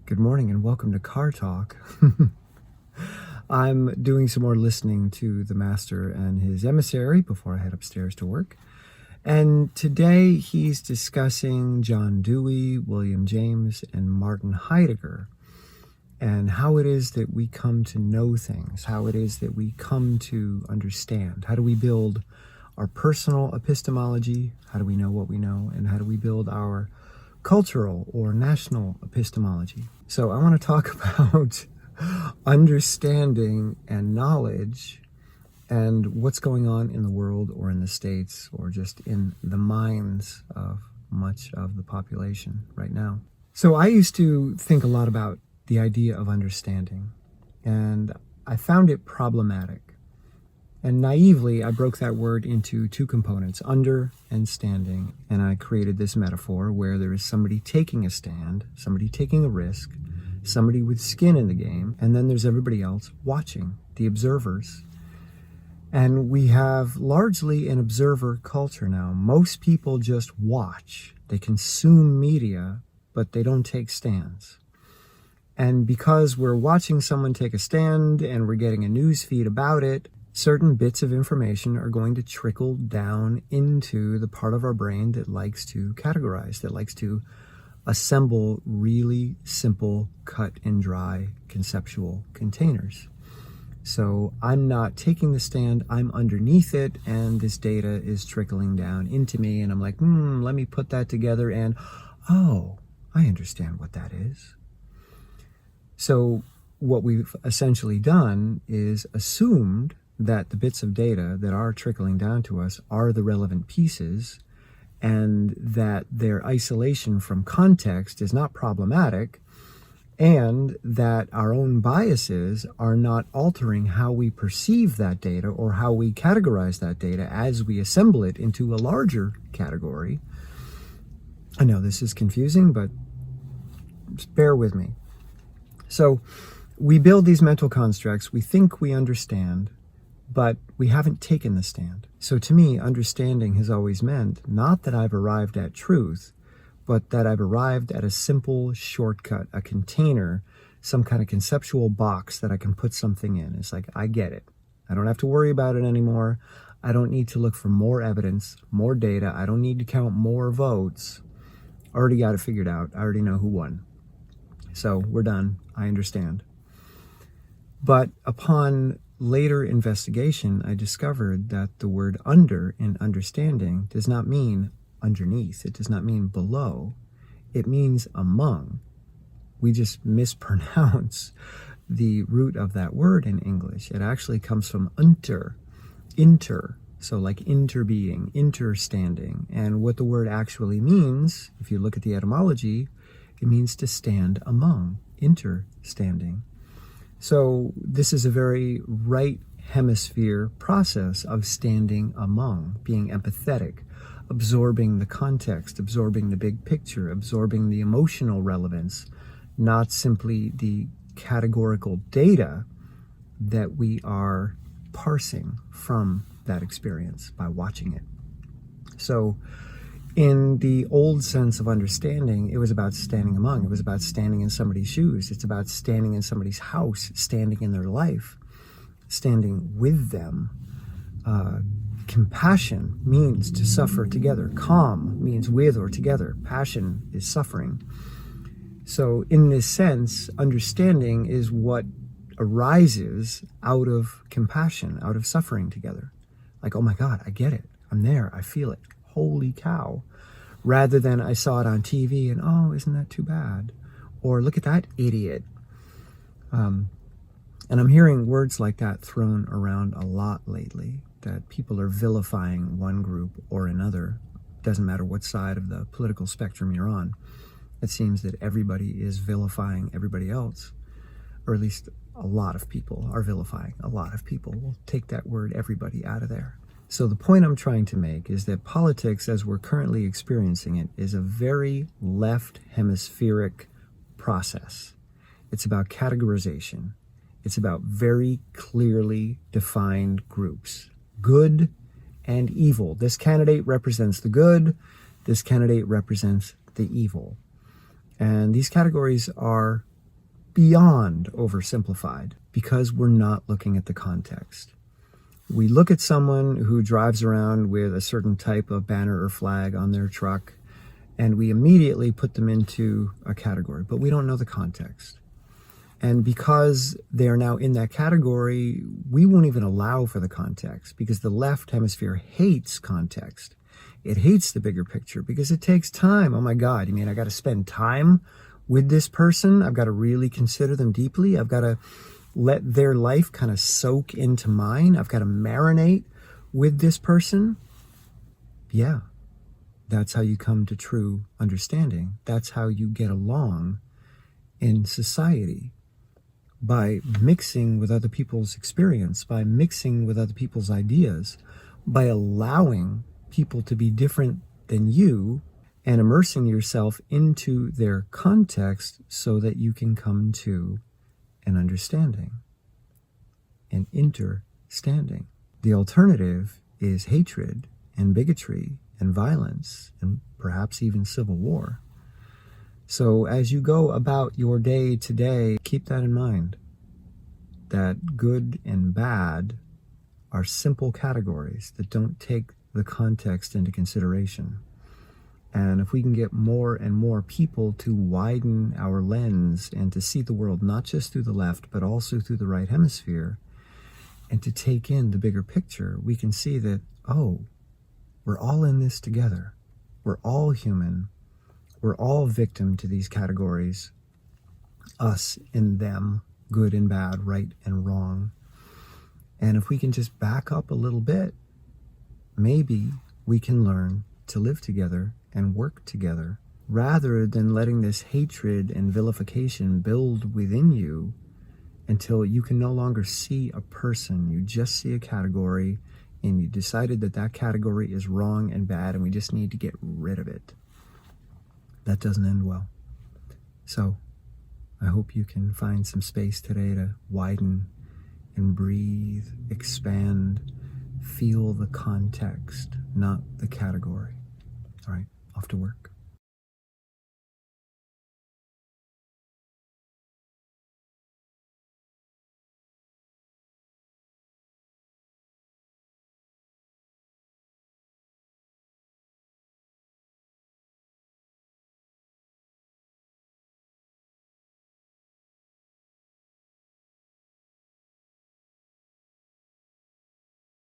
Good morning and welcome to Car Talk. I'm doing some more listening to the master and his emissary before I head upstairs to work. And today he's discussing John Dewey, William James, and Martin Heidegger, and how it is that we come to know things, how it is that we come to understand. How do we build our personal epistemology? How do we know what we know? And how do we build our cultural or national epistemology? So I want to talk about understanding and knowledge and what's going on in the world or in the States or just in the minds of much of the population right now. So I used to think a lot about the idea of understanding, and I found it problematic. And naively, I broke that word into two components, under and standing. And I created this metaphor where there is somebody taking a stand, somebody taking a risk, somebody with skin in the game, and then there's everybody else watching, the observers. And we have largely an observer culture now. Most people just watch. They consume media, but they don't take stands. And because we're watching someone take a stand and we're getting a news feed about it, certain bits of information are going to trickle down into the part of our brain that likes to categorize, that likes to assemble really simple, cut and dry conceptual containers. So I'm not taking the stand, I'm underneath it, and this data is trickling down into me, and I'm like, let me put that together, and oh, I understand what that is. So what we've essentially done is assumed that the bits of data that are trickling down to us are the relevant pieces, and that their isolation from context is not problematic, and that our own biases are not altering how we perceive that data or how we categorize that data as we assemble it into a larger category. I know this is confusing, but just bear with me. So we build these mental constructs, we think we understand, but we haven't taken the stand. So to me, understanding has always meant not that I've arrived at truth, but that I've arrived at a simple shortcut, a container, some kind of conceptual box that I can put something in. It's like, I get it. I don't have to worry about it anymore. I don't need to look for more evidence, more data. I don't need to count more votes. I already got it figured out. I already know who won. So we're done. I understand. But upon later investigation, I discovered that the word under in understanding does not mean underneath. It does not mean below. It means among. We just mispronounce the root of that word in English. It actually comes from inter, so like interbeing, interstanding. And what the word actually means, if you look at the etymology, it means to stand among, interstanding. So this is a very right hemisphere process of standing among, being empathetic, absorbing the context, absorbing the big picture, absorbing the emotional relevance, not simply the categorical data that we are parsing from that experience by watching it. So in the old sense of understanding, it was about standing among. It was about standing in somebody's shoes. It's about standing in somebody's house, standing in their life, standing with them. Compassion means to suffer together. Calm means with or together. Passion is suffering. So in this sense, understanding is what arises out of compassion, out of suffering together. Like, oh my God, I get it. I'm there. I feel it. Holy cow. Rather than I saw it on TV and, oh, isn't that too bad? Or look at that idiot. And I'm hearing words like that thrown around a lot lately, that people are vilifying one group or another. Doesn't matter what side of the political spectrum you're on. It seems that everybody is vilifying everybody else, or at least a lot of people are vilifying a lot of people. We'll take that word everybody out of there. So the point I'm trying to make is that politics, as we're currently experiencing it, is a very left hemispheric process. It's about categorization. It's about very clearly defined groups, good and evil. This candidate represents the good. This candidate represents the evil. And these categories are beyond oversimplified because we're not looking at the context. We look at someone who drives around with a certain type of banner or flag on their truck, and we immediately put them into a category, but we don't know the context. And because they are now in that category, we won't even allow for the context, because the left hemisphere hates context. It hates the bigger picture because it takes time. Oh my God, you mean I got to spend time with this person? I've got to really consider them deeply. I've got to let their life kind of soak into mine. I've got to marinate with this person. Yeah, that's how you come to true understanding. That's how you get along in society. By mixing with other people's experience, by mixing with other people's ideas, by allowing people to be different than you and immersing yourself into their context so that you can come to an understanding, an interstanding. The alternative is hatred and bigotry and violence and perhaps even civil war. So as you go about your day today, keep that in mind, that good and bad are simple categories that don't take the context into consideration. And if we can get more and more people to widen our lens and to see the world not just through the left, but also through the right hemisphere, and to take in the bigger picture, we can see that, oh, we're all in this together. We're all human. We're all victim to these categories, us and them, good and bad, right and wrong. And if we can just back up a little bit, maybe we can learn to live together and work together rather than letting this hatred and vilification build within you until you can no longer see a person. You just see a category, and you decided that that category is wrong and bad, and we just need to get rid of it. That doesn't end well. So I hope you can find some space today to widen and breathe, expand, feel the context, not the category. All right, off to work.